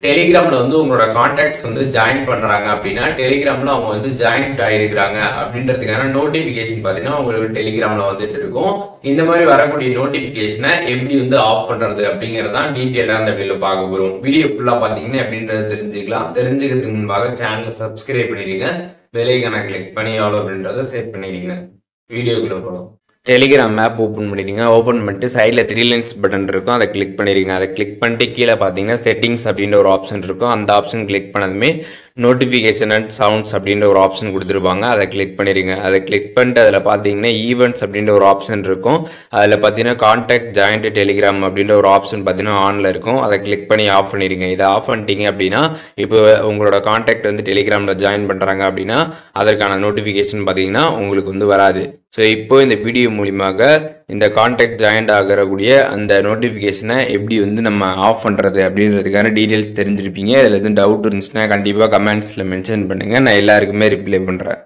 டெலிகிராம்ல வந்து உங்களோட கான்டாக்ட்ஸ் வந்து ஜாயின் பண்றாங்க அப்படின்னா டெலிகிராம்ல அவங்க வந்து ஜாயின் ஆயிருக்கிறாங்க அப்படின்றதுக்கான நோட்டிபிகேஷன் பாத்தீங்கன்னா உங்களுக்கு டெலிகிராம்ல வந்துட்டு இருக்கும். இந்த மாதிரி வரக்கூடிய நோட்டிபிகேஷனை எப்படி வந்து ஆஃப் பண்றது அப்படிங்கறதான் டீட்டெயிலா அந்த வீடியோல பார்க்க போறோம். வீடியோ ஃபுல்லா பாத்தீங்கன்னா எப்படின்றத தெரிஞ்சுக்கலாம். தெரிஞ்சுக்கிறதுக்கு முன்பாக சேனலை சப்ஸ்கிரைப் பண்ணிடுங்க, பெல் ஐகானை கிளிக் பண்ணி ஆல் அப்படின்றத செட் பண்ணிடுங்க. வீடியோக்குள்ள போகலாம். டெலிகிராம் ஆப் ஓப்பன் பண்ணிடுங்க. ஓப்பன் பண்ணிட்டு சைடில் 3 லைன்ஸ் பட்டன் இருக்கும், அதை கிளிக் பண்ணிடுங்க. அதை கிளிக் பண்ணிட்டு கீழே பார்த்தீங்கன்னா செட்டிங்ஸ் அப்படின்ற ஒரு ஆப்ஷன் இருக்கும். அந்த ஆப்ஷன் கிளிக் பண்ணதுமே நோட்டிஃபிகேஷன் அண்ட் சவுண்ட்ஸ் அப்படின்ற ஒரு ஆப்ஷன் கொடுத்துருப்பாங்க, அதை கிளிக் பண்ணிடுங்க. அதை கிளிக் பண்ணிட்டு அதில் பார்த்தீங்கன்னா ஈவெண்ட்ஸ் அப்படின்ற ஒரு ஆப்ஷன் இருக்கும். அதில் பார்த்தீங்கன்னா கான்டாக்ட் ஜாயிண்ட் டெலிகிராம் அப்படின்ற ஒரு ஆப்ஷன் பார்த்தீங்கன்னா ஆனில் இருக்கும். அதை கிளிக் பண்ணி ஆஃப் பண்ணிடுங்க. இதை ஆஃப் பண்ணிட்டீங்க அப்படின்னா இப்போ உங்களோட கான்டாக்ட் வந்து டெலிகிராமில் ஜாயின் பண்ணுறாங்க அப்படின்னா அதற்கான நோட்டிஃபிகேஷன் பார்த்தீங்கன்னா உங்களுக்கு வந்து வராது. ஸோ இப்போ இந்த வீடியோ மூலியமாக இந்த கான்டாக்ட் ஜாயின்ட் ஆகக்கூடிய அந்த நோட்டிஃபிகேஷனை எப்படி வந்து நம்ம ஆஃப் பண்ணுறது அப்படின்றதுக்கான டீட்டெயில்ஸ் தெரிஞ்சிருப்பீங்க. இதில் எதுவும் டவுட் இருந்துச்சுன்னா கண்டிப்பாக கமெண்ட்ஸில் மென்ஷன் பண்ணுங்கள், நான் எல்லாருக்குமே ரிப்ளை பண்ணுறேன்.